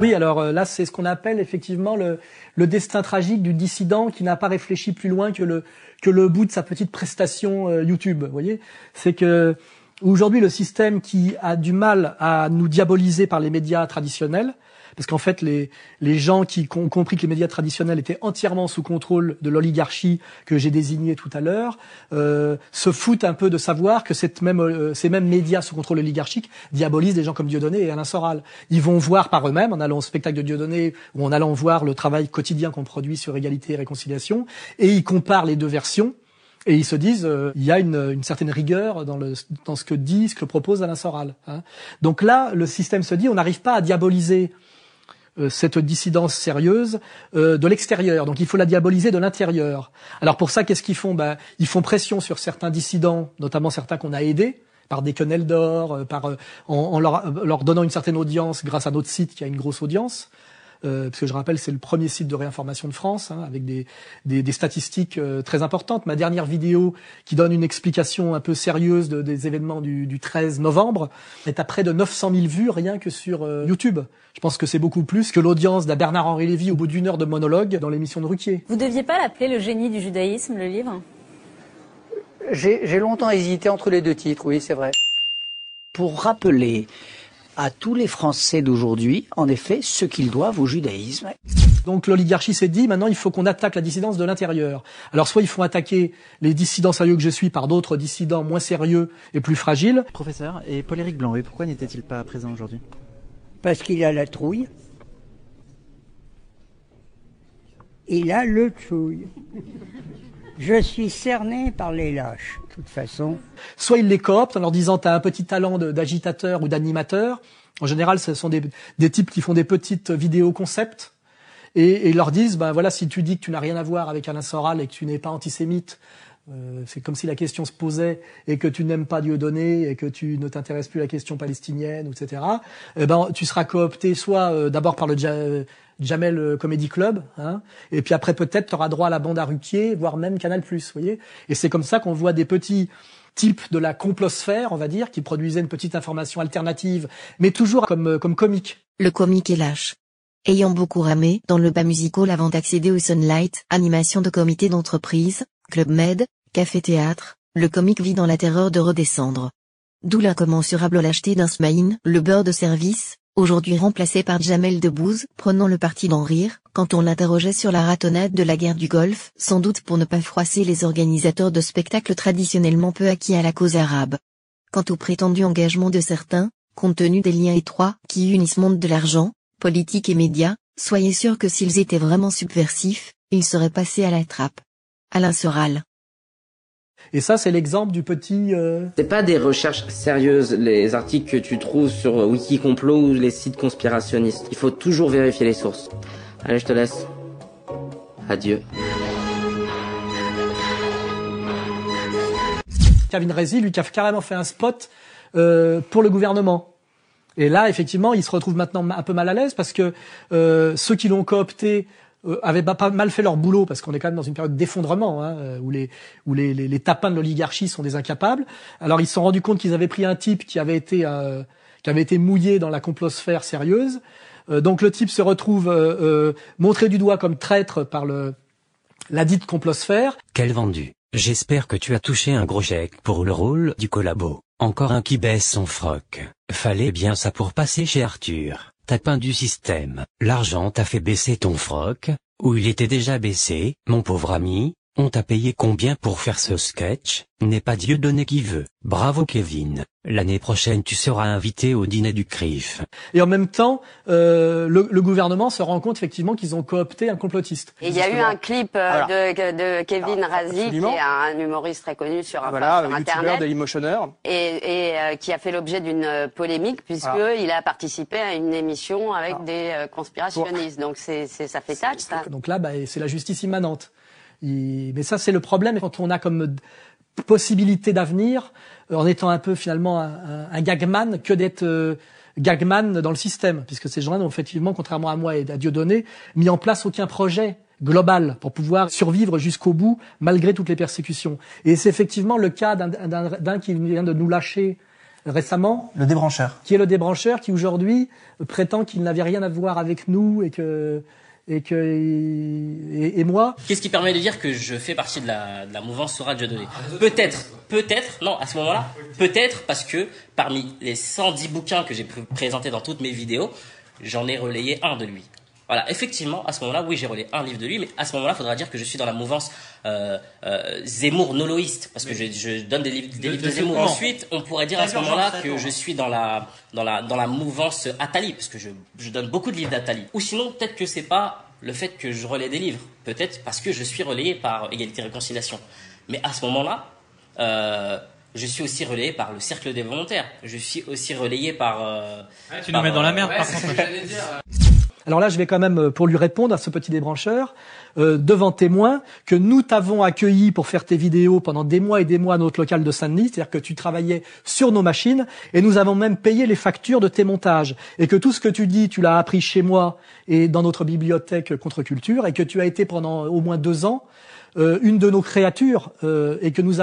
Oui, alors là, c'est ce qu'on appelle effectivement le destin tragique du dissident qui n'a pas réfléchi plus loin que le bout de sa petite prestation YouTube. Vous voyez, c'est que aujourd'hui le système qui a du mal à nous diaboliser par les médias traditionnels, parce qu'en fait les gens qui ont compris que les médias traditionnels étaient entièrement sous contrôle de l'oligarchie que j'ai désignée tout à l'heure, se foutent un peu de savoir que ces mêmes médias sous contrôle oligarchique diabolisent des gens comme Dieudonné et Alain Soral. Ils vont voir par eux-mêmes, en allant au spectacle de Dieudonné ou en allant voir le travail quotidien qu'on produit sur Égalité et Réconciliation, et ils comparent les deux versions. Et ils se disent, il y a une certaine rigueur dans ce que propose Alain Soral. Hein. Donc là, le système se dit, on n'arrive pas à diaboliser cette dissidence sérieuse de l'extérieur. Donc il faut la diaboliser de l'intérieur. Alors pour ça, qu'est-ce qu'ils font ? Ils font pression sur certains dissidents, notamment certains qu'on a aidés, par des quenelles d'or, en leur donnant une certaine audience grâce à notre site qui a une grosse audience. Parce que je rappelle, c'est le premier site de réinformation de France, hein, avec des statistiques très importantes. Ma dernière vidéo, qui donne une explication un peu sérieuse des événements du 13 novembre, est à près de 900 000 vues rien que sur YouTube. Je pense que c'est beaucoup plus que l'audience d'un Bernard-Henri Lévy au bout d'une heure de monologue dans l'émission de Ruquier. Vous deviez pas l'appeler le génie du judaïsme, le livre ? J'ai longtemps hésité entre les deux titres, oui, c'est vrai. Pour rappeler à tous les Français d'aujourd'hui, en effet, ce qu'ils doivent au judaïsme. Donc l'oligarchie s'est dit, maintenant il faut qu'on attaque la dissidence de l'intérieur. Alors soit il faut attaquer les dissidents sérieux que je suis par d'autres dissidents moins sérieux et plus fragiles. Professeur, et Paul-Éric Blanc, pourquoi n'était-il pas présent aujourd'hui ? Parce qu'il a la trouille. Il a le trouille. Je suis cerné par les lâches, de toute façon. Soit ils les cooptent en leur disant t'as un petit talent d'agitateur ou d'animateur. En général, ce sont des types qui font des petites vidéos concept et ils leur disent voilà, si tu dis que tu n'as rien à voir avec Alain Soral et que tu n'es pas antisémite, c'est comme si la question se posait et que tu n'aimes pas Dieudonné et que tu ne t'intéresses plus à la question palestinienne, etc. Tu seras coopté soit d'abord par le Jamel Comedy Club, hein, et puis après peut-être tu auras droit à la bande à Ruquier, voire même Canal+, vous voyez. Et c'est comme ça qu'on voit des petits types de la complosphère, on va dire, qui produisaient une petite information alternative, mais toujours comme comique. Le comique est lâche. Ayant beaucoup ramé dans le bas musical avant d'accéder au Sunlight, animation de comité d'entreprise, Club Med, café-théâtre, le comique vit dans la terreur de redescendre. D'où l'incommensurable lâcheté d'un Smaïn, le beurre de service, aujourd'hui remplacé par Jamel Debbouze, prenant le parti d'en rire, quand on l'interrogeait sur la ratonnade de la guerre du Golfe, sans doute pour ne pas froisser les organisateurs de spectacles traditionnellement peu acquis à la cause arabe. Quant au prétendu engagement de certains, compte tenu des liens étroits qui unissent monde de l'argent, politique et médias, soyez sûr que s'ils étaient vraiment subversifs, ils seraient passés à la trappe. Alain Soral. Et ça, c'est l'exemple du petit... C'est pas des recherches sérieuses, les articles que tu trouves sur Wikicomplot ou les sites conspirationnistes. Il faut toujours vérifier les sources. Allez, je te laisse. Adieu. Kevin Rezi, lui, qui a carrément fait un spot pour le gouvernement. Et là, effectivement, il se retrouve maintenant un peu mal à l'aise parce que ceux qui l'ont coopté avaient pas mal fait leur boulot, parce qu'on est quand même dans une période d'effondrement, hein, où les tapins de l'oligarchie sont des incapables. Alors ils se sont rendus compte qu'ils avaient pris un type qui avait été mouillé dans la complosphère sérieuse. Donc le type se retrouve montré du doigt comme traître par la dite complosphère. Quel vendu. J'espère que tu as touché un gros chèque pour le rôle du collabo. Encore un qui baisse son froc. Fallait bien ça pour passer chez Arthur. Tapin du système. L'argent t'a fait baisser ton froc, ou il était déjà baissé, mon pauvre ami. On t'a payé combien pour faire ce sketch? N'est pas Dieudonné qui veut. Bravo Kevin. L'année prochaine tu seras invité au dîner du CRIF. Et en même temps, le gouvernement se rend compte effectivement qu'ils ont coopté un complotiste. Et il y a eu un clip de Kevin Razi, qui est un humoriste très connu sur Internet, Dailymotionneur, et qui a fait l'objet d'une polémique puisqu'il a participé à une émission avec des conspirationnistes. Donc ça fait tâche, ça. Donc là, c'est la justice immanente. Mais ça, c'est le problème quand on a comme possibilité d'avenir, en étant un peu finalement un gagman, que d'être gagman dans le système, puisque ces gens-là n'ont effectivement, contrairement à moi et à Dieudonné, mis en place aucun projet global pour pouvoir survivre jusqu'au bout, malgré toutes les persécutions. Et c'est effectivement le cas d'un qui vient de nous lâcher récemment. Le débrancheur. Qui est le débrancheur, qui aujourd'hui prétend qu'il n'avait rien à voir avec nous et moi. Qu'est-ce qui permet de dire que je fais partie de la mouvance Sora Dieu donné? Peut-être, non, à ce moment-là, peut-être parce que parmi les 110 bouquins que j'ai présentés dans toutes mes vidéos, j'en ai relayé un de lui. Voilà, effectivement, à ce moment-là, oui, j'ai relayé un livre de lui, mais à ce moment-là, il faudra dire que je suis dans la mouvance Zemmour-noloïste, parce que je donne des livres de Zemmour. Ensuite, on pourrait dire à ce moment-là que je suis dans la mouvance Attali, parce que je donne beaucoup de livres d'Attali. Ou sinon, peut-être que c'est pas le fait que je relaie des livres, peut-être parce que je suis relayé par Égalité et Réconciliation. Mais à ce moment-là, je suis aussi relayé par le Cercle des Volontaires. Je suis aussi relayé par... tu nous mets dans la merde, par contre. Alors là, je vais quand même, pour lui répondre à ce petit débrancheur, devant témoin, que nous t'avons accueilli pour faire tes vidéos pendant des mois et des mois à notre local de Saint-Denis, c'est-à-dire que tu travaillais sur nos machines, et nous avons même payé les factures de tes montages, et que tout ce que tu dis, tu l'as appris chez moi et dans notre bibliothèque Contre-Culture, et que tu as été pendant au moins 2 ans une de nos créatures, et que nous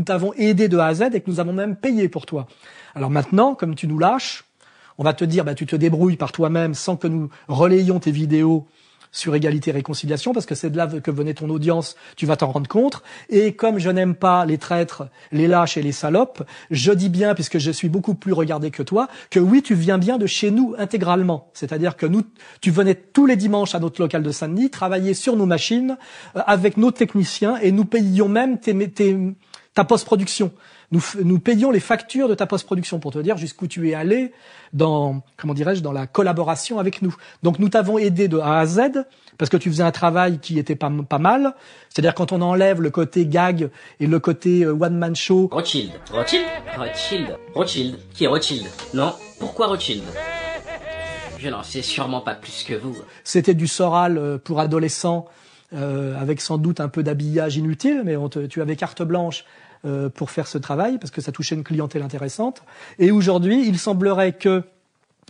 t'avons aidé de A à Z, et que nous avons même payé pour toi. Alors maintenant, comme tu nous lâches, on va te dire, tu te débrouilles par toi-même sans que nous relayions tes vidéos sur Égalité et Réconciliation, parce que c'est de là que venait ton audience, tu vas t'en rendre compte. Et comme je n'aime pas les traîtres, les lâches et les salopes, je dis bien, puisque je suis beaucoup plus regardé que toi, que oui, tu viens bien de chez nous intégralement. C'est-à-dire que tu venais tous les dimanches à notre local de Saint-Denis, travailler sur nos machines, avec nos techniciens, et nous payions même ta post-production. Nous payons les factures de ta post-production pour te dire jusqu'où tu es allé dans la collaboration avec nous. Donc nous t'avons aidé de A à Z parce que tu faisais un travail qui était pas mal. C'est-à-dire quand on enlève le côté gag et le côté one-man show. Rothschild. Qui est Rothschild? Non. Pourquoi Rothschild? Je n'en sais sûrement pas plus que vous. C'était du Soral pour adolescents avec sans doute un peu d'habillage inutile, mais tu avais carte blanche pour faire ce travail, parce que ça touchait une clientèle intéressante. Et aujourd'hui, il semblerait que,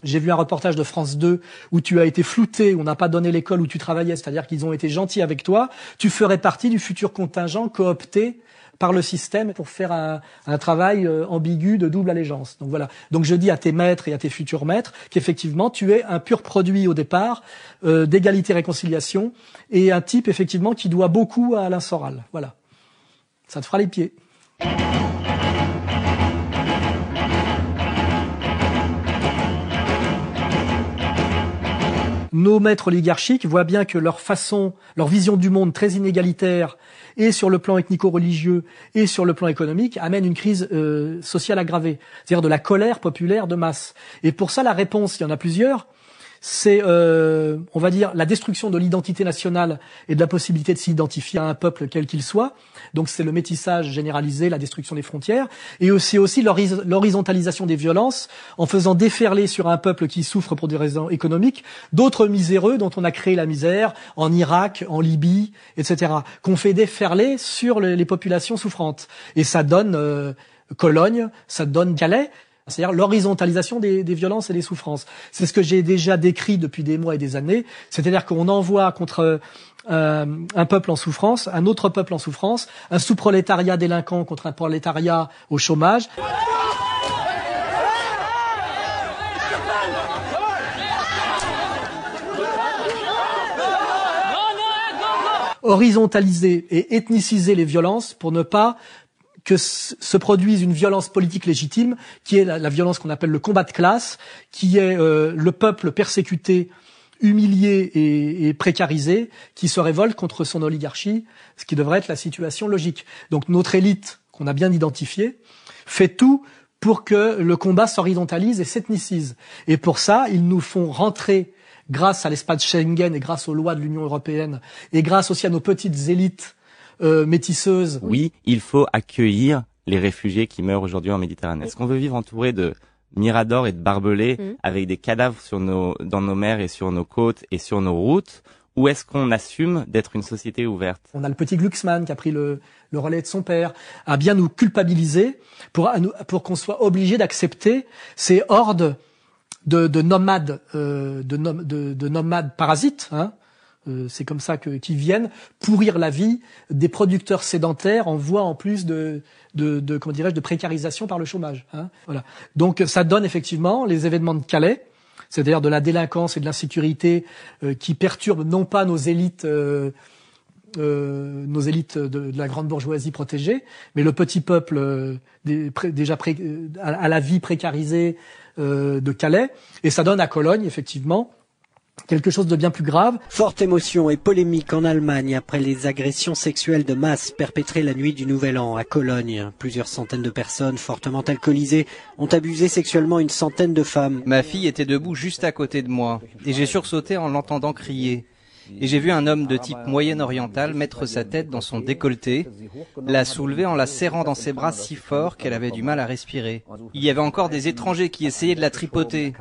j'ai vu un reportage de France 2 où tu as été flouté, on n'a pas donné l'école où tu travaillais, c'est-à-dire qu'ils ont été gentils avec toi, tu ferais partie du futur contingent coopté par le système pour faire un travail ambigu de double allégeance. Donc voilà. Donc je dis à tes maîtres et à tes futurs maîtres qu'effectivement tu es un pur produit au départ d'égalité et réconciliation, et un type effectivement qui doit beaucoup à Alain Soral. Voilà. Ça te fera les pieds. Nos maîtres oligarchiques voient bien que leur vision du monde très inégalitaire, et sur le plan ethnico-religieux et sur le plan économique, amène une crise sociale aggravée, c'est-à-dire de la colère populaire de masse. Et pour ça, la réponse, il y en a plusieurs, c'est, on va dire, la destruction de l'identité nationale et de la possibilité de s'identifier à un peuple quel qu'il soit. Donc c'est le métissage généralisé, la destruction des frontières, et c'est aussi l'horizontalisation des violences, en faisant déferler sur un peuple qui souffre pour des raisons économiques d'autres miséreux dont on a créé la misère en Irak, en Libye, etc., qu'on fait déferler sur les populations souffrantes. Et ça donne Cologne, ça donne Calais. C'est-à-dire l'horizontalisation des violences et des souffrances. C'est ce que j'ai déjà décrit depuis des mois et des années. C'est-à-dire qu'on envoie contre un peuple en souffrance, un autre peuple en souffrance, un sous-prolétariat délinquant contre un prolétariat au chômage. Horizontaliser et ethniciser les violences pour ne pas que se produise une violence politique légitime, qui est la violence qu'on appelle le combat de classe, qui est le peuple persécuté, humilié et précarisé, qui se révolte contre son oligarchie, ce qui devrait être la situation logique. Donc notre élite, qu'on a bien identifiée, fait tout pour que le combat s'horizontalise et s'ethnicise. Et pour ça, ils nous font rentrer, grâce à l'espace Schengen et grâce aux lois de l'Union européenne, et grâce aussi à nos petites élites métisseuses. Oui, il faut accueillir les réfugiés qui meurent aujourd'hui en Méditerranée. Est-ce qu'on veut vivre entouré de miradors et de barbelés avec des cadavres dans nos mers et sur nos côtes et sur nos routes, ou est-ce qu'on assume d'être une société ouverte? On a le petit Glucksmann qui a pris le relais de son père, à bien nous culpabiliser pour qu'on soit obligé d'accepter ces hordes de nomades, de nomades parasites, C'est comme ça qu'ils viennent pourrir la vie des producteurs sédentaires en voie en plus de comment dirais-je, de précarisation par le chômage. Hein, voilà. Donc ça donne effectivement les événements de Calais, c'est-à-dire de la délinquance et de l'insécurité qui perturbent non pas nos élites de la grande bourgeoisie protégée, mais le petit peuple déjà à la vie précarisée de Calais. Et ça donne à Cologne, effectivement, quelque chose de bien plus grave. Forte émotion et polémique en Allemagne après les agressions sexuelles de masse perpétrées la nuit du Nouvel An à Cologne. Plusieurs centaines de personnes fortement alcoolisées ont abusé sexuellement une centaine de femmes. Ma fille était debout juste à côté de moi et j'ai sursauté en l'entendant crier. Et j'ai vu un homme de type moyen-oriental mettre sa tête dans son décolleté, la soulever en la serrant dans ses bras si fort qu'elle avait du mal à respirer. Il y avait encore des étrangers qui essayaient de la tripoter.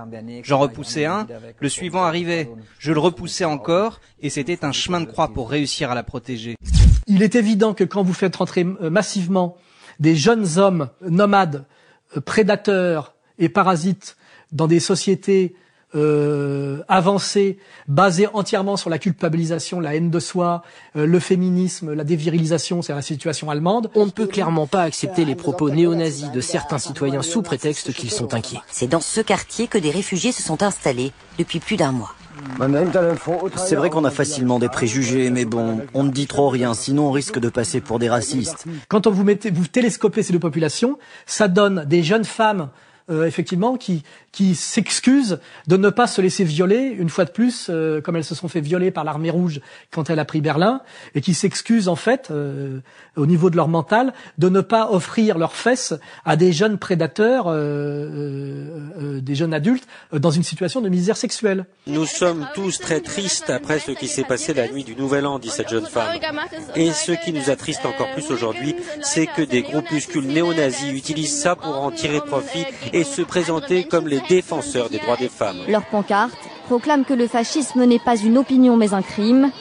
J'en repoussais un, le suivant arrivait. Je le repoussais encore et c'était un chemin de croix pour réussir à la protéger. Il est évident que quand vous faites rentrer massivement des jeunes hommes nomades, prédateurs et parasites dans des sociétés avancée, basée entièrement sur la culpabilisation, la haine de soi, le féminisme, la dévirilisation, c'est la situation allemande. On ne peut clairement pas accepter les propos néo-nazis de certains citoyens sous prétexte qu'ils sont inquiets. C'est dans ce quartier que des réfugiés se sont installés depuis plus d'un mois. C'est vrai qu'on a facilement des préjugés, mais bon, on ne dit trop rien, sinon on risque de passer pour des racistes. Quand vous télescopez ces deux populations, ça donne des jeunes femmes effectivement, qui s'excusent de ne pas se laisser violer, une fois de plus, comme elles se sont fait violer par l'armée rouge quand elle a pris Berlin, et qui s'excusent en fait, au niveau de leur mental, de ne pas offrir leurs fesses à des jeunes prédateurs, des jeunes adultes, dans une situation de misère sexuelle. Nous sommes tous très tristes après ce qui s'est passé la nuit du Nouvel An, dit cette jeune femme. Et ce qui nous attriste encore plus aujourd'hui, c'est que des groupuscules néo-nazis utilisent ça pour en tirer profit et se présenter comme les défenseurs des droits des femmes. Leur pancarte proclame que le fascisme n'est pas une opinion mais un crime.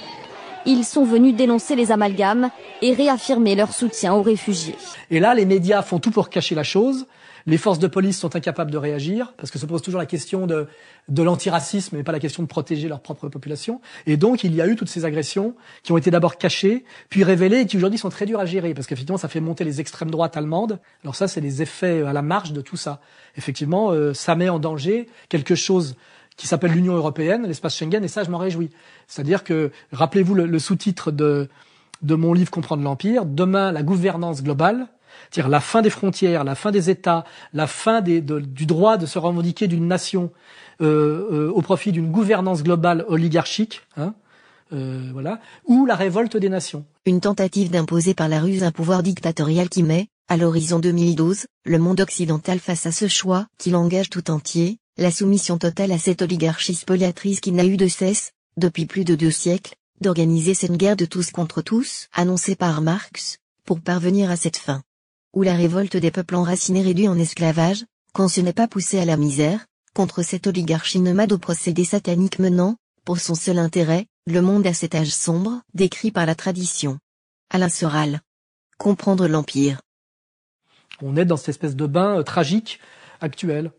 Ils sont venus dénoncer les amalgames et réaffirmer leur soutien aux réfugiés. Et là, les médias font tout pour cacher la chose. Les forces de police sont incapables de réagir, parce que se pose toujours la question de l'antiracisme et pas la question de protéger leur propre population. Et donc, il y a eu toutes ces agressions qui ont été d'abord cachées, puis révélées, et qui aujourd'hui sont très dures à gérer, parce qu'effectivement, ça fait monter les extrêmes droites allemandes. Alors ça, c'est les effets à la marge de tout ça. Effectivement, ça met en danger quelque chose qui s'appelle l'Union européenne, l'espace Schengen, et ça, je m'en réjouis. C'est-à-dire que, rappelez-vous le sous-titre de mon livre Comprendre l'Empire, demain, la gouvernance globale, c'est-à-dire la fin des frontières, la fin des États, la fin du droit de se revendiquer d'une nation au profit d'une gouvernance globale oligarchique, voilà, ou la révolte des nations. Une tentative d'imposer par la ruse un pouvoir dictatorial qui met, à l'horizon 2012, le monde occidental face à ce choix qui l'engage tout entier, la soumission totale à cette oligarchie spoliatrice qui n'a eu de cesse, depuis plus de 2 siècles, d'organiser cette guerre de tous contre tous, annoncée par Marx, pour parvenir à cette fin. Ou la révolte des peuples enracinés réduits en esclavage, quand ce n'est pas poussé à la misère, contre cette oligarchie nomade au procédé satanique menant, pour son seul intérêt, le monde à cet âge sombre, décrit par la tradition. Alain Soral. Comprendre l'Empire. On est dans cette espèce de bain tragique actuel.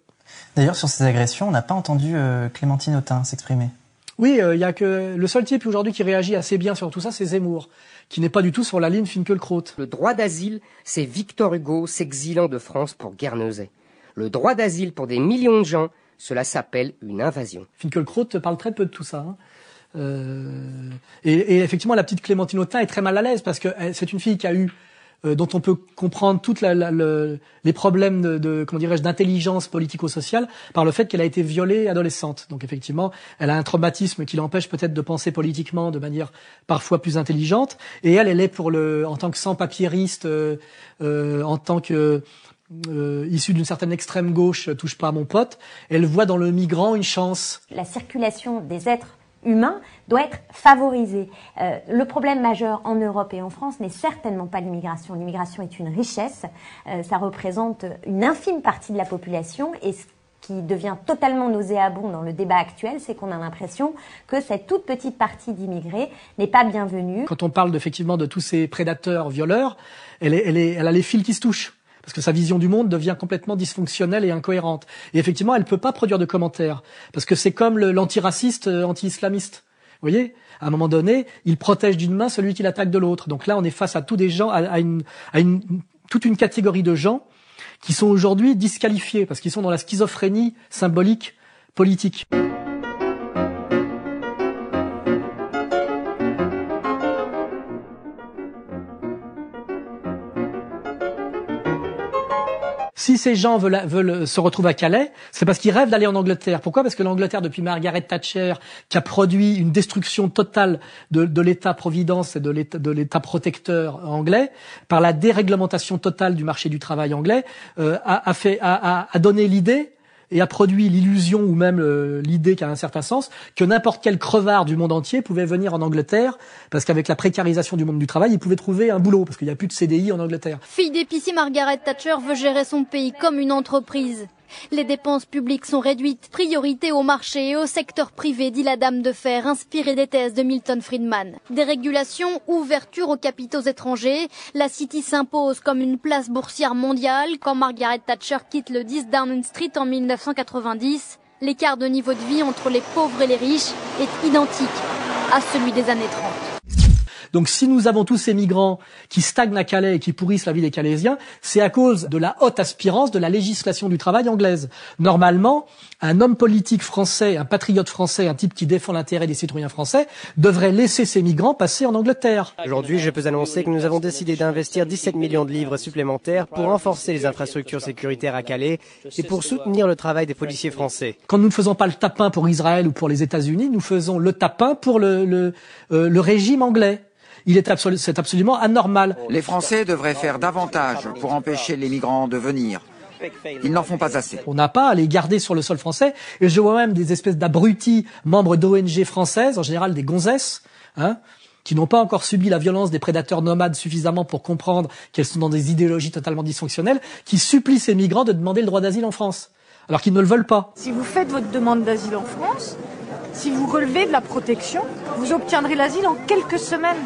D'ailleurs, sur ces agressions, on n'a pas entendu Clémentine Autain s'exprimer. Oui, il y a que le seul type aujourd'hui qui réagit assez bien sur tout ça, c'est Zemmour, qui n'est pas du tout sur la ligne Finkielkraut. Le droit d'asile, c'est Victor Hugo s'exilant de France pour Guernesey. Le droit d'asile pour des millions de gens, cela s'appelle une invasion. Finkielkraut parle très peu de tout ça. Et effectivement, la petite Clémentine Autain est très mal à l'aise parce que c'est une fille qui a eu dont on peut comprendre toutes les problèmes comment dirais-je, d'intelligence politico-sociale par le fait qu'elle a été violée adolescente. Donc effectivement, elle a un traumatisme qui l'empêche peut-être de penser politiquement de manière parfois plus intelligente. Et elle est en tant que sans-papiériste, en tant que issue d'une certaine extrême gauche, touche pas à mon pote, elle voit dans le migrant une chance. La circulation des êtres humain doit être favorisé. Le problème majeur en Europe et en France n'est certainement pas l'immigration. L'immigration est une richesse, ça représente une infime partie de la population et ce qui devient totalement nauséabond dans le débat actuel, c'est qu'on a l'impression que cette toute petite partie d'immigrés n'est pas bienvenue. Quand on parle effectivement de tous ces prédateurs violeurs, elle a les fils qui se touchent. Parce que sa vision du monde devient complètement dysfonctionnelle et incohérente. Et effectivement, elle peut pas produire de commentaires. Parce que c'est comme l'antiraciste, anti-islamiste. Vous voyez, à un moment donné, il protège d'une main celui qui l'attaque de l'autre. Donc là, on est face à tous des gens, toute une catégorie de gens qui sont aujourd'hui disqualifiés parce qu'ils sont dans la schizophrénie symbolique politique. Si ces gens veulent se retrouver à Calais, c'est parce qu'ils rêvent d'aller en Angleterre. Pourquoi ? Parce que l'Angleterre, depuis Margaret Thatcher, qui a produit une destruction totale de l'État-providence et de l'État protecteur anglais, par la déréglementation totale du marché du travail anglais, a donné l'idée et a produit l'illusion ou même l'idée qui a un certain sens que n'importe quel crevard du monde entier pouvait venir en Angleterre parce qu'avec la précarisation du monde du travail, il pouvait trouver un boulot parce qu'il n'y a plus de CDI en Angleterre. Fille d'épicier, Margaret Thatcher veut gérer son pays comme une entreprise. Les dépenses publiques sont réduites, priorité au marché et au secteur privé, dit la dame de fer, inspirée des thèses de Milton Friedman. Dérégulation, ouverture aux capitaux étrangers, la City s'impose comme une place boursière mondiale. Quand Margaret Thatcher quitte le 10 Downing Street en 1990, l'écart de niveau de vie entre les pauvres et les riches est identique à celui des années 30. Donc si nous avons tous ces migrants qui stagnent à Calais et qui pourrissent la vie des Calaisiens, c'est à cause de la haute aspirance de la législation du travail anglaise. Normalement, un homme politique français, un patriote français, un type qui défend l'intérêt des citoyens français, devrait laisser ces migrants passer en Angleterre. Aujourd'hui, je peux annoncer que nous avons décidé d'investir 17 millions de livres supplémentaires pour renforcer les infrastructures sécuritaires à Calais et pour soutenir le travail des policiers français. Quand nous ne faisons pas le tapin pour Israël ou pour les États-Unis, nous faisons le tapin pour le régime anglais. C'est absolument anormal. Les Français devraient faire davantage pour empêcher les migrants de venir. Ils n'en font pas assez. On n'a pas à les garder sur le sol français. Et je vois même des espèces d'abrutis membres d'ONG françaises, en général des gonzesses, qui n'ont pas encore subi la violence des prédateurs nomades suffisamment pour comprendre qu'elles sont dans des idéologies totalement dysfonctionnelles, qui supplient ces migrants de demander le droit d'asile en France, alors qu'ils ne le veulent pas. Si vous faites votre demande d'asile en France, si vous relevez de la protection, vous obtiendrez l'asile en quelques semaines.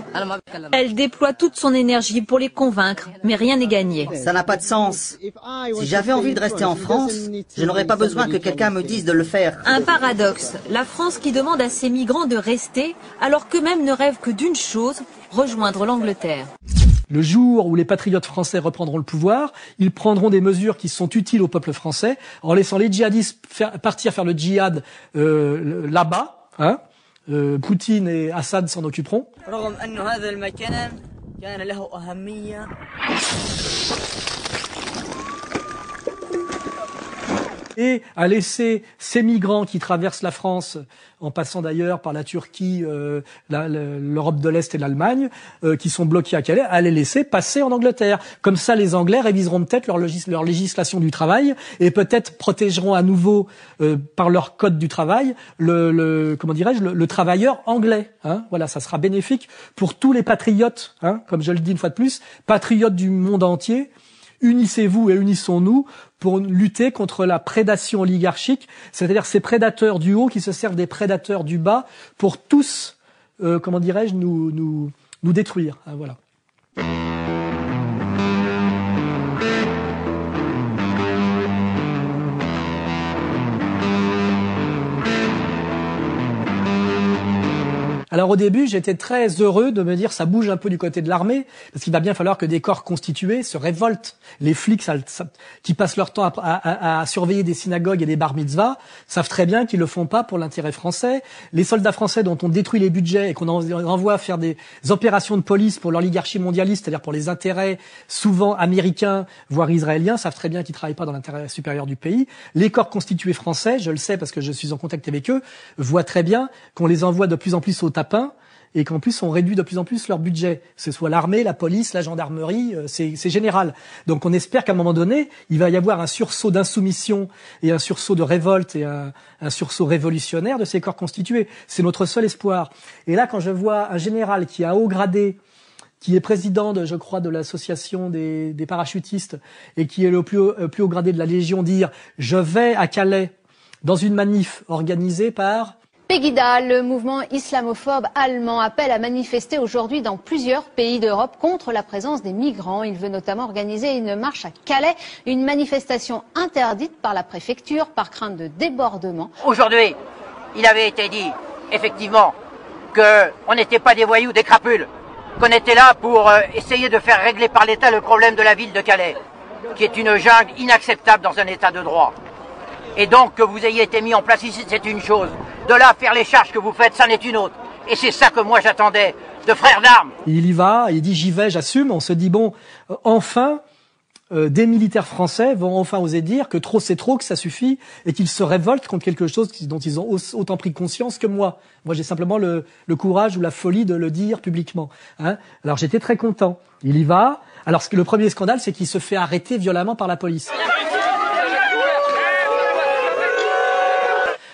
Elle déploie toute son énergie pour les convaincre, mais rien n'est gagné. Ça n'a pas de sens. Si j'avais envie de rester en France, je n'aurais pas besoin que quelqu'un me dise de le faire. Un paradoxe. La France qui demande à ses migrants de rester, alors qu'eux-mêmes ne rêvent que d'une chose, rejoindre l'Angleterre. Le jour où les patriotes français reprendront le pouvoir, ils prendront des mesures qui sont utiles au peuple français en laissant les djihadistes partir faire le djihad là-bas. Poutine et Assad s'en occuperont. Et à laisser ces migrants qui traversent la France, en passant d'ailleurs par la Turquie, l'Europe de l'Est et l'Allemagne, qui sont bloqués à Calais, à les laisser passer en Angleterre. Comme ça, les Anglais réviseront peut-être leur législation du travail et peut-être protégeront à nouveau, par leur code du travail, le travailleur anglais. Voilà, ça sera bénéfique pour tous les patriotes, comme je le dis une fois de plus, patriotes du monde entier. Unissez-vous et unissons-nous pour lutter contre la prédation oligarchique, c'est-à-dire ces prédateurs du haut qui se servent des prédateurs du bas pour tous, nous détruire. Voilà. Alors au début, j'étais très heureux de me dire ça bouge un peu du côté de l'armée, parce qu'il va bien falloir que des corps constitués se révoltent. Les flics qui passent leur temps à surveiller des synagogues et des bar mitzvahs savent très bien qu'ils le font pas pour l'intérêt français. Les soldats français dont on détruit les budgets et qu'on envoie faire des opérations de police pour l'oligarchie mondialiste, c'est-à-dire pour les intérêts souvent américains, voire israéliens, savent très bien qu'ils travaillent pas dans l'intérêt supérieur du pays. Les corps constitués français, je le sais parce que je suis en contact avec eux, voient très bien qu'on les envoie de plus en plus au tapin et qu'en plus on réduit de plus en plus leur budget. Que ce soit l'armée, la police, la gendarmerie, c'est général. Donc on espère qu'à un moment donné, il va y avoir un sursaut d'insoumission et un sursaut de révolte et un sursaut révolutionnaire de ces corps constitués. C'est notre seul espoir. Et là, quand je vois un général qui est à haut gradé, qui est président je crois, de l'association des parachutistes et qui est le plus haut gradé de la Légion dire « Je vais à Calais dans une manif organisée par… » Pegida, le mouvement islamophobe allemand, appelle à manifester aujourd'hui dans plusieurs pays d'Europe contre la présence des migrants. Il veut notamment organiser une marche à Calais, une manifestation interdite par la préfecture par crainte de débordement. Aujourd'hui, il avait été dit, effectivement, qu'on n'était pas des voyous, des crapules, qu'on était là pour essayer de faire régler par l'État le problème de la ville de Calais, qui est une jungle inacceptable dans un État de droit. Et donc que vous ayez été mis en place ici, c'est une chose. De là à faire les charges que vous faites, c'en est une autre. Et c'est ça que moi j'attendais de frères d'armes. Il y va, il dit j'y vais, j'assume. On se dit bon, enfin, des militaires français vont enfin oser dire que trop c'est trop, que ça suffit, et qu'ils se révoltent contre quelque chose dont ils ont autant pris conscience que moi. Moi j'ai simplement le courage ou la folie de le dire publiquement. Hein. Alors j'étais très content. Il y va. Alors le premier scandale, c'est qu'il se fait arrêter violemment par la police.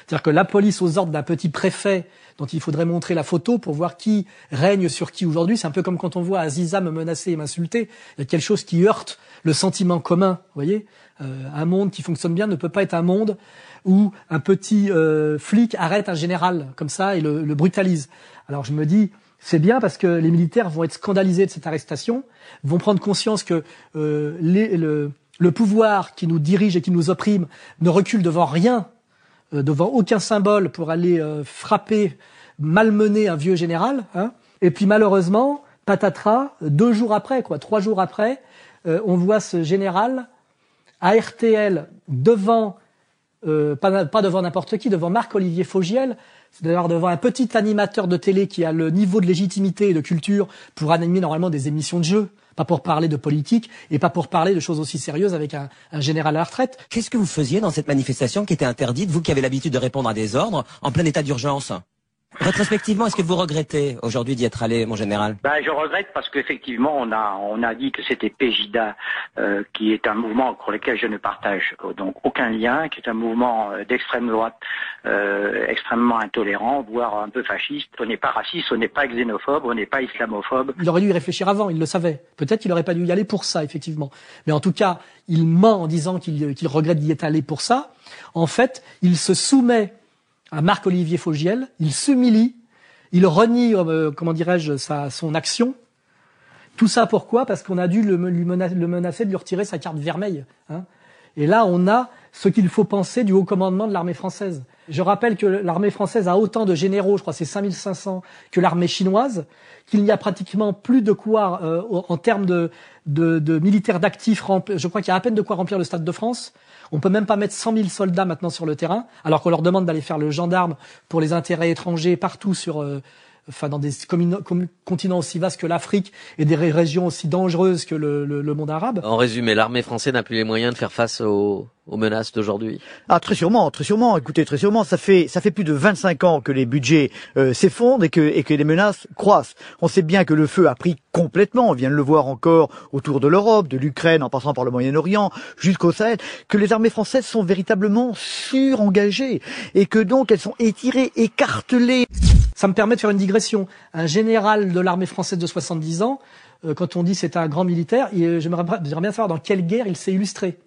C'est-à-dire que la police, aux ordres d'un petit préfet dont il faudrait montrer la photo pour voir qui règne sur qui aujourd'hui, c'est un peu comme quand on voit Aziza me menacer et m'insulter. Il y a quelque chose qui heurte le sentiment commun, vous voyez. Un monde qui fonctionne bien ne peut pas être un monde où un petit flic arrête un général comme ça et le brutalise. Alors je me dis, c'est bien parce que les militaires vont être scandalisés de cette arrestation, vont prendre conscience que le pouvoir qui nous dirige et qui nous opprime ne recule devant rien, devant aucun symbole pour aller frapper, malmener un vieux général. Hein. Et puis malheureusement, patatras, 2 jours après, 3 jours après, on voit ce général à RTL devant, pas devant n'importe qui, devant Marc-Olivier Fogiel, c'est-à-dire devant un petit animateur de télé qui a le niveau de légitimité et de culture pour animer normalement des émissions de jeu, pas pour parler de politique et pas pour parler de choses aussi sérieuses avec un général à la retraite. Qu'est-ce que vous faisiez dans cette manifestation qui était interdite, vous qui avez l'habitude de répondre à des ordres, en plein état d'urgence ? Rétrospectivement, est-ce que vous regrettez aujourd'hui d'y être allé, mon général ? Je regrette parce qu'effectivement, on a dit que c'était PJDA, qui est un mouvement pour lequel je ne partage donc aucun lien, qui est un mouvement d'extrême droite, extrêmement intolérant, voire un peu fasciste. On n'est pas raciste, on n'est pas xénophobe, on n'est pas islamophobe. Il aurait dû y réfléchir avant, il le savait. Peut-être qu'il n'aurait pas dû y aller pour ça, effectivement. Mais en tout cas, il ment en disant qu'il regrette d'y être allé pour ça. En fait, il se soumet à Marc-Olivier Fogiel, il s'humilie, il renie, son action. Tout ça pourquoi ? Parce qu'on a dû le menacer de lui retirer sa carte vermeille. Hein. Et là, on a ce qu'il faut penser du haut commandement de l'armée française. Je rappelle que l'armée française a autant de généraux, je crois c'est 5500, que l'armée chinoise, qu'il n'y a pratiquement plus de quoi, en termes de militaires d'actifs, je crois qu'il y a à peine de quoi remplir le Stade de France. On peut même pas mettre 100 000 soldats maintenant sur le terrain, alors qu'on leur demande d'aller faire le gendarme pour les intérêts étrangers partout dans des continents aussi vastes que l'Afrique et des régions aussi dangereuses que le monde arabe. En résumé, l'armée française n'a plus les moyens de faire face aux menaces d'aujourd'hui. Ah, très sûrement. Écoutez, très sûrement. Ça fait plus de 25 ans que les budgets s'effondrent et que les menaces croissent. On sait bien que le feu a pris complètement. On vient de le voir encore autour de l'Europe, de l'Ukraine, en passant par le Moyen-Orient, jusqu'au Sahel, que les armées françaises sont véritablement surengagées et que donc elles sont étirées, écartelées. Ça me permet de faire une digression. Un général de l'armée française de 70 ans, quand on dit c'est un grand militaire, j'aimerais bien savoir dans quelle guerre il s'est illustré.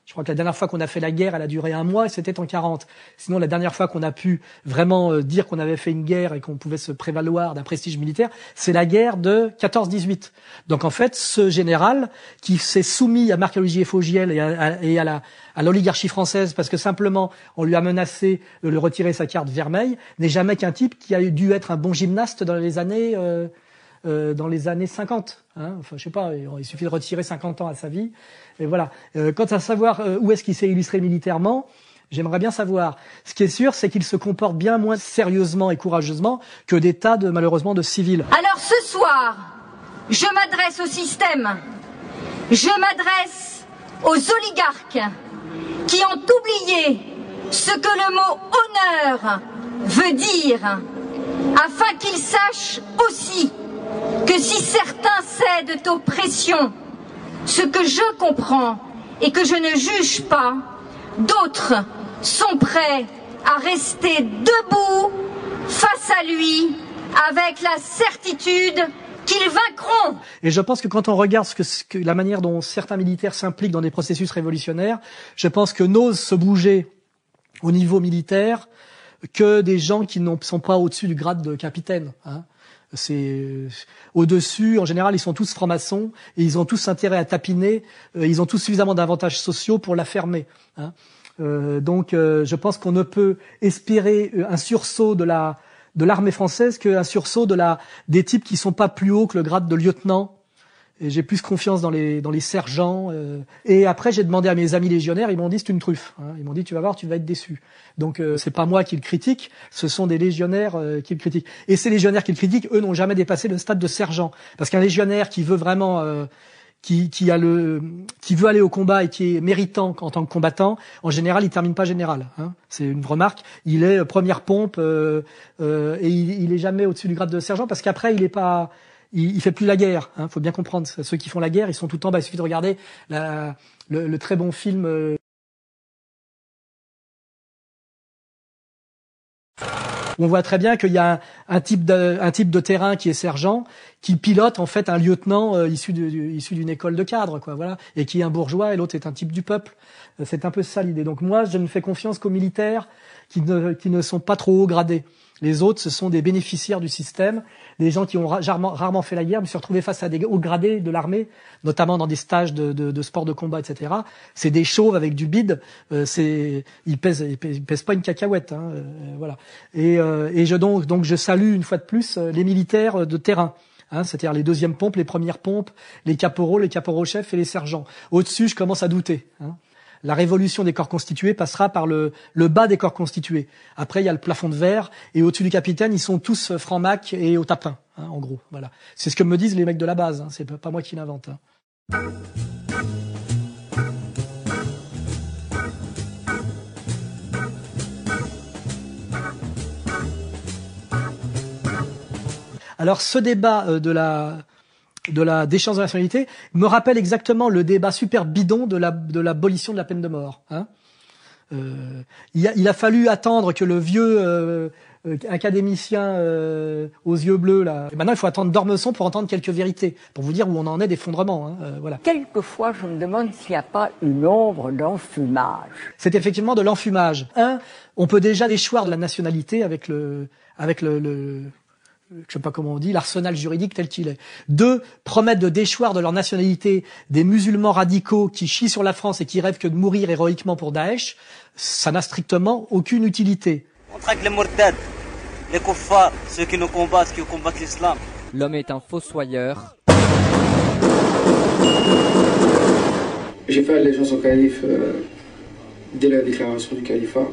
Je crois que la dernière fois qu'on a fait la guerre, elle a duré 1 mois et c'était en 40. Sinon, la dernière fois qu'on a pu vraiment dire qu'on avait fait une guerre et qu'on pouvait se prévaloir d'un prestige militaire, c'est la guerre de 14-18. Donc en fait, ce général qui s'est soumis à Marc-Olivier Fogiel et à l'oligarchie française parce que simplement on lui a menacé de lui retirer sa carte vermeille, n'est jamais qu'un type qui a dû être un bon gymnaste dans les années 50. Hein. Enfin, je sais pas, il suffit de retirer 50 ans à sa vie. Et voilà. Quant à savoir où est-ce qu'il s'est illustré militairement, j'aimerais bien savoir. Ce qui est sûr, c'est qu'il se comporte bien moins sérieusement et courageusement que des tas malheureusement de civils. Alors ce soir, je m'adresse au système. Je m'adresse aux oligarques qui ont oublié ce que le mot honneur veut dire, afin qu'ils sachent aussi que si certains cèdent aux pressions, ce que je comprends et que je ne juge pas, d'autres sont prêts à rester debout face à lui avec la certitude qu'ils vaincront. Et je pense que quand on regarde la manière dont certains militaires s'impliquent dans des processus révolutionnaires, je pense que n'osent se bouger au niveau militaire que des gens qui ne sont pas au-dessus du grade de capitaine. Hein. C'est au-dessus, en général, ils sont tous francs-maçons et ils ont tous intérêt à tapiner. Ils ont tous suffisamment d'avantages sociaux pour la fermer. Hein. Donc, je pense qu'on ne peut espérer un sursaut de de l'armée française qu'un sursaut des types qui sont pas plus hauts que le grade de lieutenant. Et j'ai plus confiance dans les sergents. Et après, j'ai demandé à mes amis légionnaires, ils m'ont dit c'est une truffe. Hein. Ils m'ont dit tu vas voir, tu vas être déçu. Donc c'est pas moi qui le critique, ce sont des légionnaires qui le critiquent. Et ces légionnaires qui le critiquent, eux n'ont jamais dépassé le stade de sergent. Parce qu'un légionnaire qui veut vraiment qui veut aller au combat et qui est méritant en tant que combattant, en général, il termine pas général. Hein. C'est une remarque. Il est première pompe et il est jamais au-dessus du grade de sergent parce qu'après il fait plus la guerre. Hein. Faut bien comprendre. Ceux qui font la guerre, ils sont tout le temps. Il suffit de regarder le très bon film. On voit très bien qu'il y a un type de terrain qui est sergent, qui pilote en fait un lieutenant issu d'une école de cadre, quoi, voilà, et qui est un bourgeois et l'autre est un type du peuple. C'est un peu ça l'idée. Donc moi, je ne fais confiance qu'aux militaires qui ne sont pas trop haut gradés. Les autres, ce sont des bénéficiaires du système, des gens qui ont rarement fait la guerre. Je me suis retrouvé face à des hauts gradés de l'armée, notamment dans des stages de sport de combat, etc. C'est des chauves avec du bide. Ils pèsent pas une cacahuète, hein, voilà. Et donc je salue une fois de plus les militaires de terrain. Hein, c'est-à-dire les deuxièmes pompes, les premières pompes, les caporaux-chefs et les sergents. Au-dessus, je commence à douter. Hein. La révolution des corps constitués passera par le bas des corps constitués. Après, il y a le plafond de verre, et au-dessus du capitaine, ils sont tous francs-mac et au tapin, hein, en gros. Voilà. C'est ce que me disent les mecs de la base. Hein. C'est pas moi qui l'invente. Hein. Alors, ce débat de la déchéance de nationalité me rappelle exactement le débat super bidon de l'abolition de la peine de mort. Hein. Il a fallu attendre que le vieux académicien aux yeux bleus là. Et maintenant, il faut attendre d'Ormesson pour entendre quelques vérités, pour vous dire où on en est d'effondrement. Hein, voilà. Quelquefois, je me demande s'il n'y a pas une ombre d'enfumage. C'est effectivement de l'enfumage. On peut déjà déchoir de la nationalité avec le je sais pas comment on dit, l'arsenal juridique tel qu'il est. 2, promettre de déchoir de leur nationalité des musulmans radicaux qui chient sur la France et qui rêvent que de mourir héroïquement pour Daesh, ça n'a strictement aucune utilité. On traque les mortades, les kuffars, ceux qui combattent l'islam. L'homme est un fossoyeur. J'ai fait allégeance au calife dès la déclaration du califat.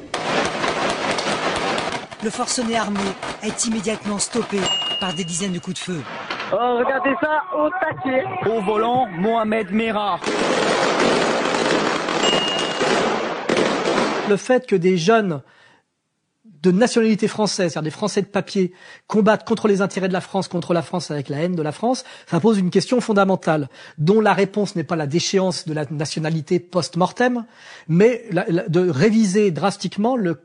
Le forcené armé est immédiatement stoppé par des dizaines de coups de feu. Oh, regardez ça, au taquet. Au volant, Mohamed Merah. Le fait que des jeunes de nationalité française, c'est-à-dire des Français de papier, combattent contre les intérêts de la France, contre la France avec la haine de la France, ça pose une question fondamentale, dont la réponse n'est pas la déchéance de la nationalité post-mortem, mais de réviser drastiquement le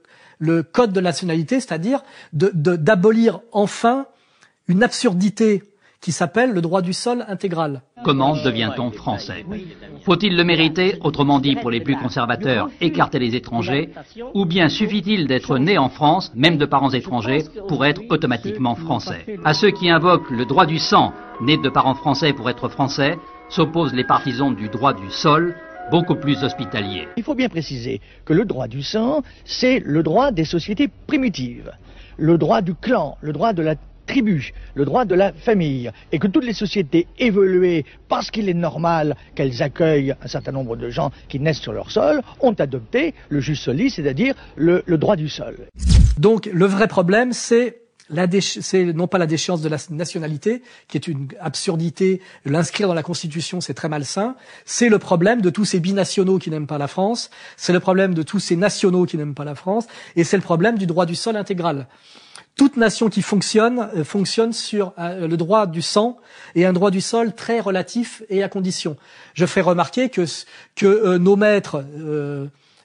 code de nationalité, c'est-à-dire d'abolir enfin une absurdité qui s'appelle le droit du sol intégral. Comment devient-on français? Faut-il le mériter, autrement dit pour les plus conservateurs, écarter les étrangers, ou bien suffit-il d'être né en France, même de parents étrangers, pour être automatiquement français? À ceux qui invoquent le droit du sang, né de parents français pour être français, s'opposent les partisans du droit du sol, beaucoup plus hospitalier. Il faut bien préciser que le droit du sang, c'est le droit des sociétés primitives, le droit du clan, le droit de la tribu, le droit de la famille, et que toutes les sociétés évoluées, parce qu'il est normal qu'elles accueillent un certain nombre de gens qui naissent sur leur sol, ont adopté le jus soli, c'est-à-dire le droit du sol. Donc le vrai problème, c'est non pas la déchéance de la nationalité, qui est une absurdité, l'inscrire dans la Constitution, c'est très malsain, c'est le problème de tous ces binationaux qui n'aiment pas la France, c'est le problème de tous ces nationaux qui n'aiment pas la France, et c'est le problème du droit du sol intégral. Toute nation qui fonctionne sur le droit du sang et un droit du sol très relatif et à condition. Je ferai remarquer que nos maîtres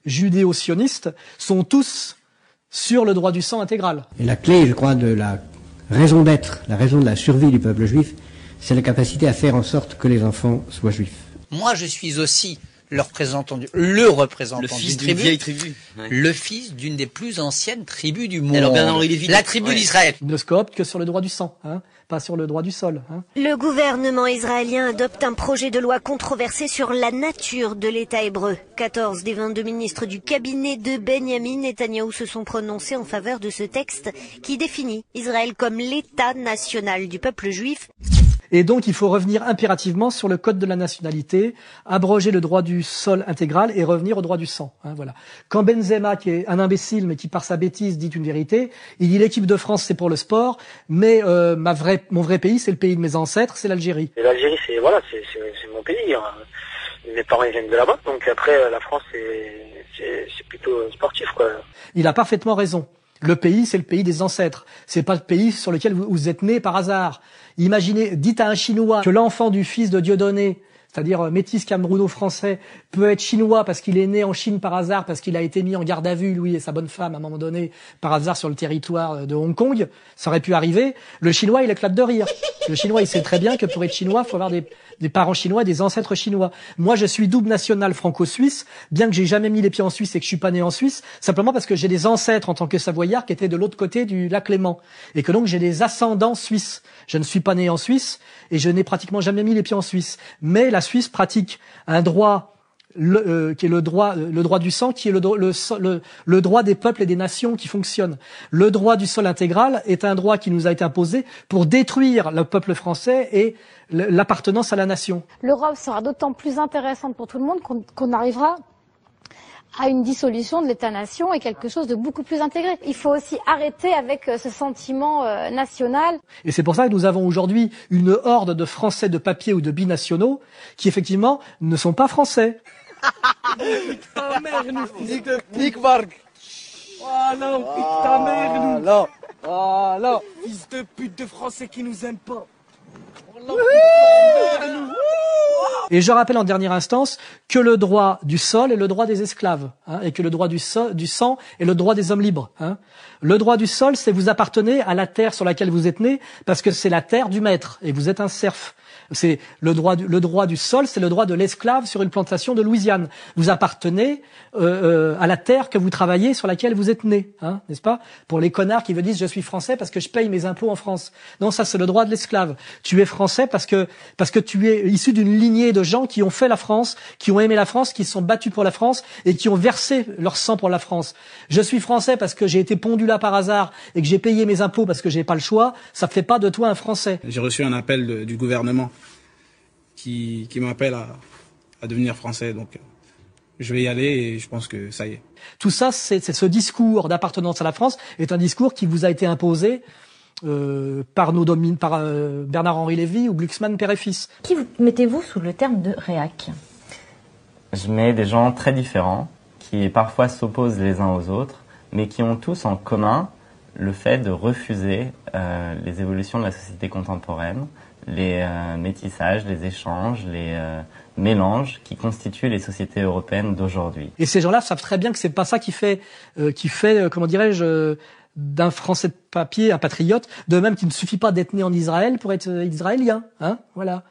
judéo-sionistes sont tous sur le droit du sang intégral. Et la clé, je crois, de la raison d'être, la raison de la survie du peuple juif, c'est la capacité à faire en sorte que les enfants soient juifs. Moi, je suis aussi le représentant Le fils d'une d'une vieille tribu. Ouais. le fils d'une des plus anciennes tribus du monde. Alors Bernard-Henri Lévy, la tribu d'Israël. Il ne se coopte que sur le droit du sang, hein, pas sur le droit du sol. Hein. Le gouvernement israélien adopte un projet de loi controversé sur la nature de l'État hébreu. 14 des 22 ministres du cabinet de Benyamin Netanyahou se sont prononcés en faveur de ce texte qui définit Israël comme l'État national du peuple juif. Et donc, il faut revenir impérativement sur le code de la nationalité, abroger le droit du sol intégral et revenir au droit du sang. Hein, voilà. Quand Benzema, qui est un imbécile, mais qui par sa bêtise dit une vérité, il dit l'équipe de France c'est pour le sport, mais mon vrai pays c'est le pays de mes ancêtres, c'est l'Algérie. Et l'Algérie c'est mon pays. Hein. Mes parents ils viennent de là-bas, donc après la France c'est plutôt sportif quoi. Il a parfaitement raison. Le pays, c'est le pays des ancêtres. C'est pas le pays sur lequel vous êtes né par hasard. Imaginez, dites à un Chinois que l'enfant du fils de Dieudonné, c'est-à-dire métis camerouno-français, peut être chinois parce qu'il est né en Chine par hasard, parce qu'il a été mis en garde à vue, lui et sa bonne femme, à un moment donné, par hasard sur le territoire de Hong Kong. Ça aurait pu arriver. Le Chinois, il éclate de rire. Le Chinois, il sait très bien que pour être chinois, il faut avoir des parents chinois, des ancêtres chinois. Moi, je suis double national franco-suisse, bien que j'ai jamais mis les pieds en Suisse et que je suis pas né en Suisse, simplement parce que j'ai des ancêtres en tant que Savoyard qui étaient de l'autre côté du lac Léman. Et que donc j'ai des ascendants suisses. Je ne suis pas né en Suisse et je n'ai pratiquement jamais mis les pieds en Suisse. Mais la Suisse pratique un droit qui est le droit du sang, qui est le droit des peuples et des nations qui fonctionne. Le droit du sol intégral est un droit qui nous a été imposé pour détruire le peuple français et l'appartenance à la nation. L'Europe sera d'autant plus intéressante pour tout le monde qu'on arrivera à une dissolution de l'État-nation et quelque chose de beaucoup plus intégré. Il faut aussi arrêter avec ce sentiment national. Et c'est pour ça que nous avons aujourd'hui une horde de Français de papier ou de binationaux qui effectivement ne sont pas français. Nique ta mère, nous, Nick Varg. Voilà, on pique ta mère, nous. Voilà. Fils de pute de Français qui nous aiment pas. Et je rappelle en dernière instance que le droit du sol est le droit des esclaves, hein, et que le droit du sang est le droit des hommes libres. Hein. Le droit du sol, c'est vous appartenez à la terre sur laquelle vous êtes né, parce que c'est la terre du maître, et vous êtes un serf. C'est le droit du sol, c'est le droit de l'esclave sur une plantation de Louisiane. Vous appartenez à la terre que vous travaillez, sur laquelle vous êtes né, hein, n'est-ce pas? Pour les connards qui vous disent je suis français parce que je paye mes impôts en France. Non, ça c'est le droit de l'esclave. Tu es français parce que tu es issu d'une lignée de gens qui ont fait la France, qui ont aimé la France, qui se sont battus pour la France et qui ont versé leur sang pour la France. Je suis français parce que j'ai été pondu là par hasard et que j'ai payé mes impôts parce que j'ai pas le choix. Ça fait pas de toi un Français. J'ai reçu un appel du gouvernement qui m'appelle à devenir français, donc je vais y aller et je pense que ça y est. Tout ça, c'est ce discours d'appartenance à la France est un discours qui vous a été imposé par Bernard-Henri Lévy ou Glucksmann père et fils. Qui mettez-vous sous le terme de réac? Je mets des gens très différents qui parfois s'opposent les uns aux autres, mais qui ont tous en commun le fait de refuser les évolutions de la société contemporaine, les métissages, les échanges, les mélanges qui constituent les sociétés européennes d'aujourd'hui. Et ces gens-là savent très bien que c'est pas ça qui fait comment dirais-je, d'un Français de papier un patriote, de même qu'il ne suffit pas d'être né en Israël pour être israélien, hein, voilà.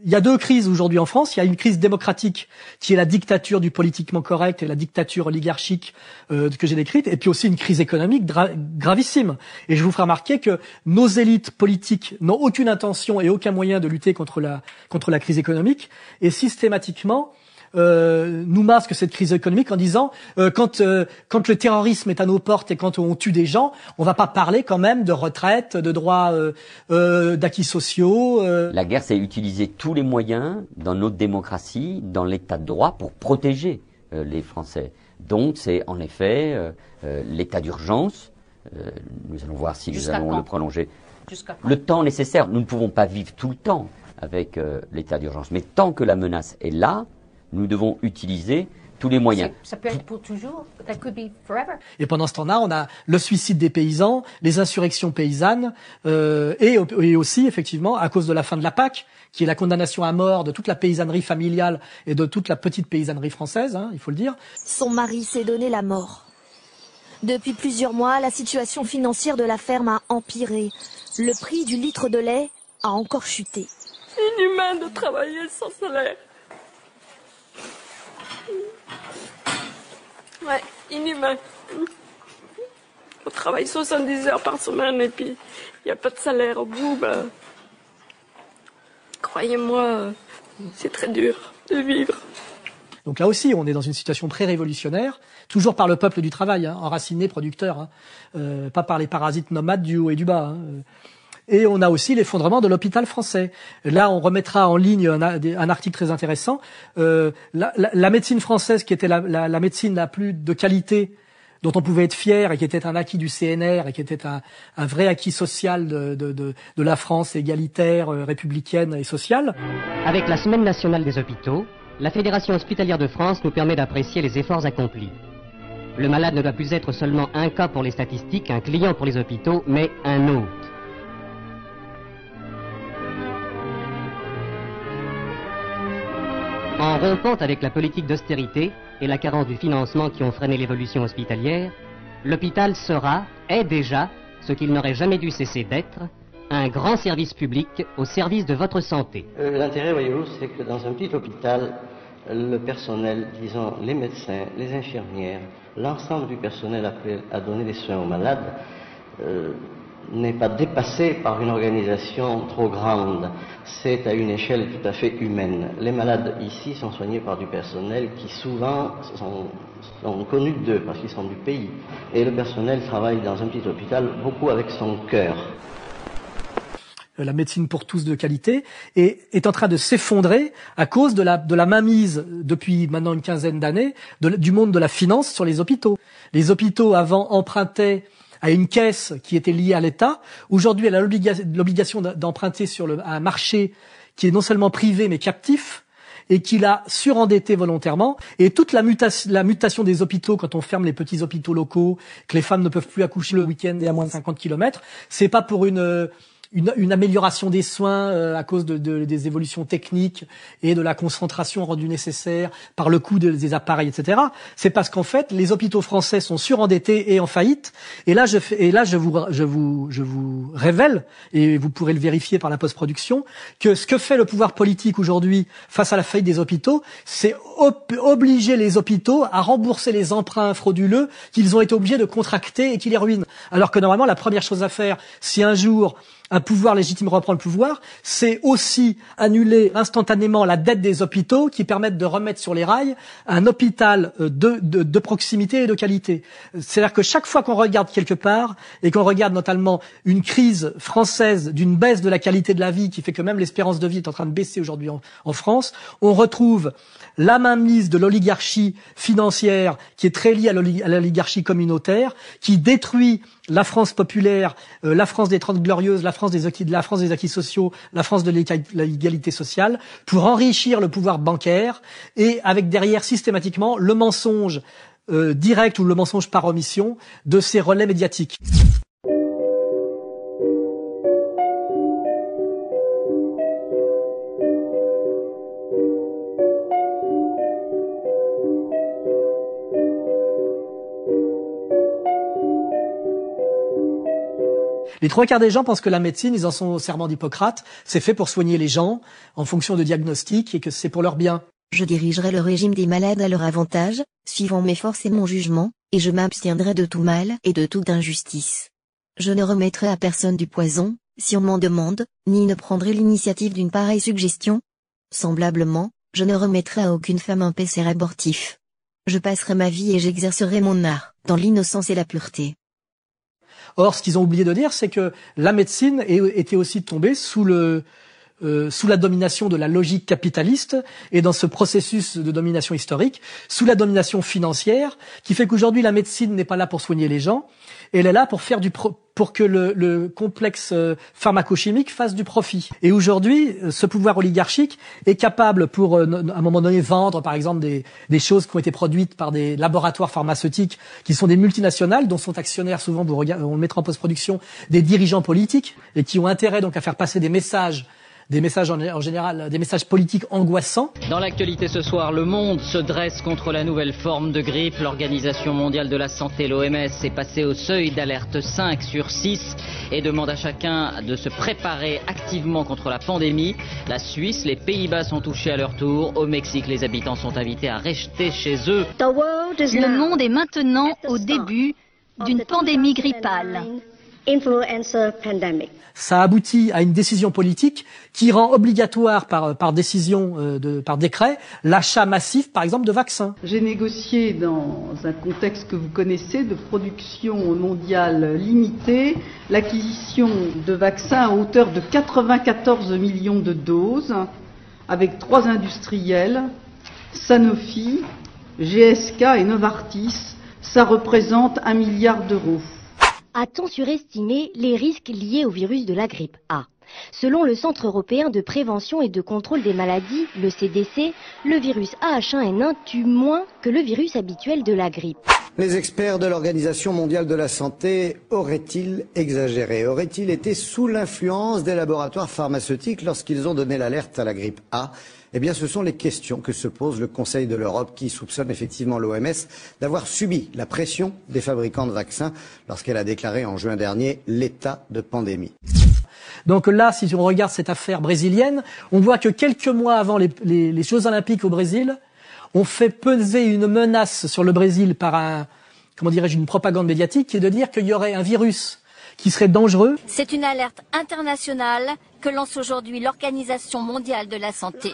Il y a deux crises aujourd'hui en France. Il y a une crise démocratique qui est la dictature du politiquement correct et la dictature oligarchique que j'ai décrite, et puis aussi une crise économique gravissime. Et je vous ferai remarquer que nos élites politiques n'ont aucune intention et aucun moyen de lutter contre la crise économique, et systématiquement nous masque cette crise économique en disant quand le terrorisme est à nos portes et quand on tue des gens, on va pas parler quand même de retraite, de droits d'acquis sociaux. La guerre, c'est utiliser tous les moyens dans notre démocratie, dans l'état de droit, pour protéger les Français. Donc c'est en effet l'état d'urgence. Nous allons voir si nous allons le prolonger. Le temps nécessaire. Nous ne pouvons pas vivre tout le temps avec l'état d'urgence. Mais tant que la menace est là, nous devons utiliser tous les moyens. Ça peut être pour toujours. That could be forever. Et pendant ce temps-là, on a le suicide des paysans, les insurrections paysannes, et aussi, effectivement, à cause de la fin de la PAC, qui est la condamnation à mort de toute la paysannerie familiale et de toute la petite paysannerie française, hein, il faut le dire. Son mari s'est donné la mort. Depuis plusieurs mois, la situation financière de la ferme a empiré. Le prix du litre de lait a encore chuté. C'est inhumain de travailler sans salaire. Ouais, inhumain. On travaille 70 heures par semaine et puis il n'y a pas de salaire au bout. Ben, croyez-moi, c'est très dur de vivre. Donc là aussi, on est dans une situation pré-révolutionnaire, toujours par le peuple du travail, hein, enraciné, producteur, hein, pas par les parasites nomades du haut et du bas. Hein. Et on a aussi l'effondrement de l'hôpital français. Là, on remettra en ligne un article très intéressant. La médecine française, qui était la médecine la plus de qualité, dont on pouvait être fier et qui était un acquis du CNR et qui était un vrai acquis social de la France égalitaire, républicaine et sociale. Avec la Semaine nationale des hôpitaux, la Fédération hospitalière de France nous permet d'apprécier les efforts accomplis. Le malade ne doit plus être seulement un cas pour les statistiques, un client pour les hôpitaux, mais un autre. En rompant avec la politique d'austérité et la carence du financement qui ont freiné l'évolution hospitalière, l'hôpital est déjà, ce qu'il n'aurait jamais dû cesser d'être, un grand service public au service de votre santé. L'intérêt, voyez-vous, c'est que dans un petit hôpital, le personnel, disons les médecins, les infirmières, l'ensemble du personnel appelé à donner des soins aux malades, n'est pas dépassé par une organisation trop grande. C'est à une échelle tout à fait humaine. Les malades ici sont soignés par du personnel qui souvent sont connus d'eux parce qu'ils sont du pays. Et le personnel travaille dans un petit hôpital beaucoup avec son cœur. La médecine pour tous de qualité est en train de s'effondrer à cause de la mainmise depuis maintenant une quinzaine d'années du monde de la finance sur les hôpitaux. Les hôpitaux avant empruntaient à une caisse qui était liée à l'État. Aujourd'hui, elle a l'obligation d'emprunter sur un marché qui est non seulement privé mais captif et qui l'a surendetté volontairement. Et toute la mutation des hôpitaux, quand on ferme les petits hôpitaux locaux, que les femmes ne peuvent plus accoucher le week-end et à moins de 50 km, c'est pas pour une amélioration des soins à cause des évolutions techniques et de la concentration rendue nécessaire par le coût des appareils, etc. C'est parce qu'en fait, les hôpitaux français sont surendettés et en faillite. Et là, je vous révèle, et vous pourrez le vérifier par la post-production, que ce que fait le pouvoir politique aujourd'hui face à la faillite des hôpitaux, c'est obliger les hôpitaux à rembourser les emprunts frauduleux qu'ils ont été obligés de contracter et qui les ruinent. Alors que normalement, la première chose à faire, si un jour un pouvoir légitime reprend le pouvoir, c'est aussi annuler instantanément la dette des hôpitaux qui permettent de remettre sur les rails un hôpital de proximité et de qualité. C'est-à-dire que chaque fois qu'on regarde quelque part, et qu'on regarde notamment une crise française d'une baisse de la qualité de la vie qui fait que même l'espérance de vie est en train de baisser aujourd'hui en France, on retrouve la mainmise de l'oligarchie financière qui est très liée à l'oligarchie communautaire, qui détruit la France populaire, la France des 30 glorieuses, la France des acquis sociaux, la France de l'égalité sociale, pour enrichir le pouvoir bancaire et avec derrière systématiquement le mensonge direct ou le mensonge par omission de ces relais médiatiques. Les trois quarts des gens pensent que la médecine, ils en sont au serment d'Hippocrate, c'est fait pour soigner les gens en fonction de diagnostics et que c'est pour leur bien. Je dirigerai le régime des malades à leur avantage, suivant mes forces et mon jugement, et je m'abstiendrai de tout mal et de toute injustice. Je ne remettrai à personne du poison, si on m'en demande, ni ne prendrai l'initiative d'une pareille suggestion. Semblablement, je ne remettrai à aucune femme un pécère abortif. Je passerai ma vie et j'exercerai mon art, dans l'innocence et la pureté. Or, ce qu'ils ont oublié de dire, c'est que la médecine était aussi tombée sous le sous la domination de la logique capitaliste et dans ce processus de domination historique, sous la domination financière, qui fait qu'aujourd'hui la médecine n'est pas là pour soigner les gens, elle est là pour faire pour que le complexe pharmacochimique fasse du profit. Et aujourd'hui, ce pouvoir oligarchique est capable pour, à un moment donné, vendre, par exemple, des choses qui ont été produites par des laboratoires pharmaceutiques qui sont des multinationales, dont sont actionnaires souvent, on le mettra en post-production, des dirigeants politiques, et qui ont intérêt donc à faire passer des messages en général, des messages politiques angoissants. Dans l'actualité ce soir, le monde se dresse contre la nouvelle forme de grippe. L'Organisation mondiale de la santé, l'OMS, est passée au seuil d'alerte 5 sur 6 et demande à chacun de se préparer activement contre la pandémie. La Suisse, les Pays-Bas sont touchés à leur tour. Au Mexique, les habitants sont invités à rester chez eux. Le monde est maintenant au début d'une pandémie grippale. Ça aboutit à une décision politique qui rend obligatoire par décision, par décret, l'achat massif, par exemple, de vaccins. J'ai négocié dans un contexte que vous connaissez de production mondiale limitée l'acquisition de vaccins à hauteur de 94 millions de doses avec 3 industriels, Sanofi, GSK et Novartis. Ça représente 1 milliard d'euros. A-t-on surestimé les risques liés au virus de la grippe A? Selon le Centre européen de prévention et de contrôle des maladies, le CDC, le virus AH1N1 tue moins que le virus habituel de la grippe. Les experts de l'Organisation mondiale de la santé auraient-ils exagéré? Auraient-ils été sous l'influence des laboratoires pharmaceutiques lorsqu'ils ont donné l'alerte à la grippe A? Eh bien, ce sont les questions que se pose le Conseil de l'Europe qui soupçonne effectivement l'OMS d'avoir subi la pression des fabricants de vaccins lorsqu'elle a déclaré en juin dernier l'état de pandémie. Donc là, si on regarde cette affaire brésilienne, on voit que quelques mois avant les Jeux Olympiques au Brésil, on fait peser une menace sur le Brésil par une propagande médiatique qui est de dire qu'il y aurait un virus qui serait dangereux. C'est une alerte internationale que lance aujourd'hui l'Organisation mondiale de la santé.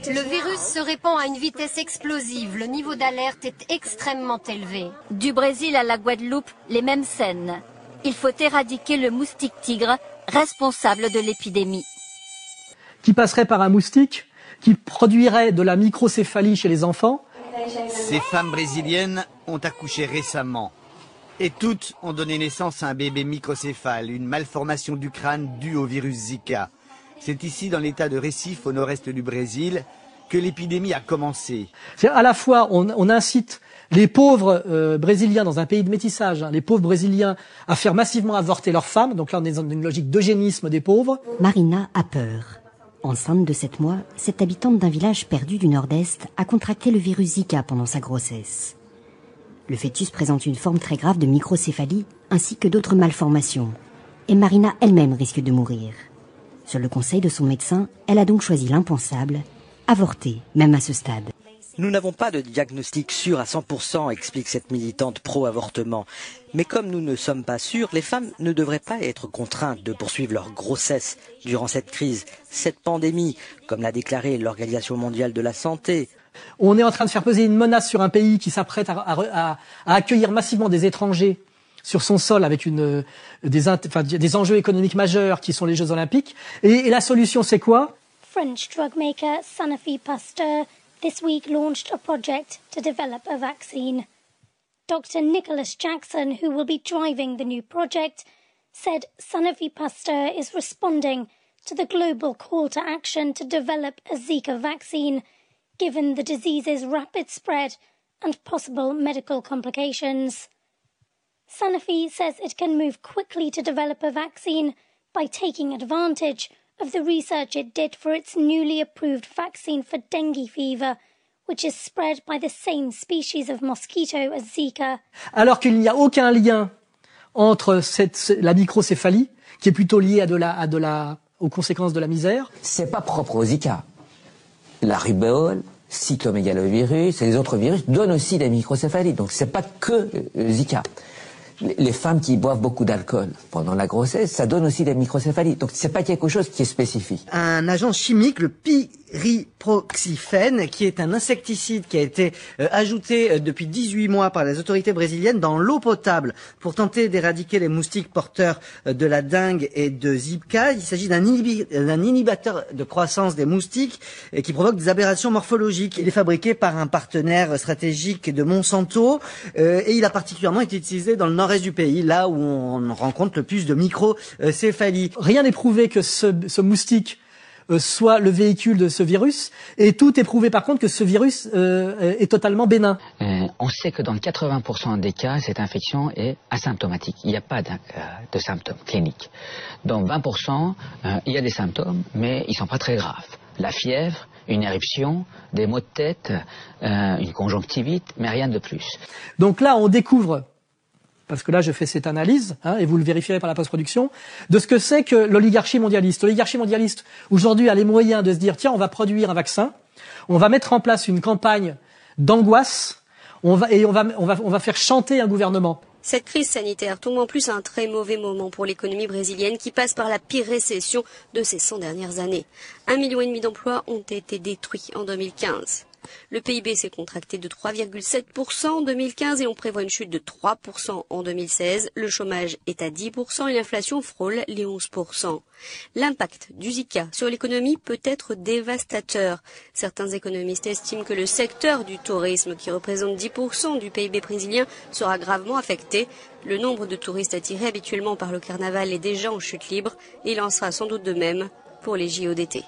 Le virus se répand à une vitesse explosive. Le niveau d'alerte est extrêmement élevé. Du Brésil à la Guadeloupe, les mêmes scènes. Il faut éradiquer le moustique tigre, responsable de l'épidémie. Qui passerait par un moustique, qui produirait de la microcéphalie chez les enfants. Ces femmes brésiliennes ont accouché récemment. Et toutes ont donné naissance à un bébé microcéphale, une malformation du crâne due au virus Zika. C'est ici, dans l'état de Recife, au nord-est du Brésil, que l'épidémie a commencé. À la fois, on incite les pauvres brésiliens dans un pays de métissage, les pauvres brésiliens à faire massivement avorter leurs femmes. Donc là, on est dans une logique d'eugénisme des pauvres. Marina a peur. Enceinte de 7 mois, cette habitante d'un village perdu du nord-est a contracté le virus Zika pendant sa grossesse. Le fœtus présente une forme très grave de microcéphalie ainsi que d'autres malformations. Et Marina elle-même risque de mourir. Sur le conseil de son médecin, elle a donc choisi l'impensable, avorter, même à ce stade. Nous n'avons pas de diagnostic sûr à 100%, explique cette militante pro-avortement. Mais comme nous ne sommes pas sûrs, les femmes ne devraient pas être contraintes de poursuivre leur grossesse durant cette crise, cette pandémie, comme l'a déclaré l'Organisation mondiale de la santé. On est en train de faire peser une menace sur un pays qui s'apprête à accueillir massivement des étrangers sur son sol avec des enjeux économiques majeurs qui sont les Jeux Olympiques. Et la solution, c'est quoi? French drug maker Sanofi Pasteur this week launched a project to develop a vaccine. Dr. Nicholas Jackson, who will be driving the new project, said Sanofi Pasteur is responding to the global call to action to develop a Zika vaccine, given the disease's rapid spread and possible medical complications. Sanofi says it can move quickly to develop a vaccine by taking advantage of the research it did for its newly approved vaccine for dengue fever, which is spread by the same species of mosquito as Zika. Alors qu'il n'y a aucun lien entre la microcéphalie, qui est plutôt liée aux conséquences de la misère. C'est pas propre au Zika. La rubéole, cytomégalovirus et les autres virus donnent aussi des microcéphalies. Donc c'est pas que Zika. Les femmes qui boivent beaucoup d'alcool pendant la grossesse, ça donne aussi des microcéphalies. Donc c'est pas quelque chose qui est spécifique. Un agent chimique, le riproxifène, qui est un insecticide qui a été ajouté depuis 18 mois par les autorités brésiliennes dans l'eau potable pour tenter d'éradiquer les moustiques porteurs de la dengue et de Zika. Il s'agit d'un inhibiteur de croissance des moustiques qui provoque des aberrations morphologiques. Il est fabriqué par un partenaire stratégique de Monsanto et il a particulièrement été utilisé dans le nord-est du pays, là où on rencontre le plus de microcéphalie. Rien n'est prouvé que ce moustique soit le véhicule de ce virus, et tout est prouvé par contre que ce virus est totalement bénin. On sait que dans 80% des cas, cette infection est asymptomatique. Il n'y a pas de symptômes cliniques. Dans 20%, il y a des symptômes, mais ils ne sont pas très graves. La fièvre, une éruption, des maux de tête, une conjonctivite, mais rien de plus. Donc là, on découvre, parce que là je fais cette analyse, et vous le vérifierez par la post-production, de ce que c'est que l'oligarchie mondialiste. L'oligarchie mondialiste, aujourd'hui, a les moyens de se dire, tiens, on va produire un vaccin, on va mettre en place une campagne d'angoisse, on va faire chanter un gouvernement. Cette crise sanitaire tombe en plus à un très mauvais moment pour l'économie brésilienne qui passe par la pire récession de ces 100 dernières années. 1,5 million d'emplois ont été détruits en 2015. Le PIB s'est contracté de 3,7% en 2015 et on prévoit une chute de 3% en 2016. Le chômage est à 10% et l'inflation frôle les 11%. L'impact du Zika sur l'économie peut être dévastateur. Certains économistes estiment que le secteur du tourisme, qui représente 10% du PIB brésilien, sera gravement affecté. Le nombre de touristes attirés habituellement par le carnaval est déjà en chute libre et il en sera sans doute de même pour les JO d'été.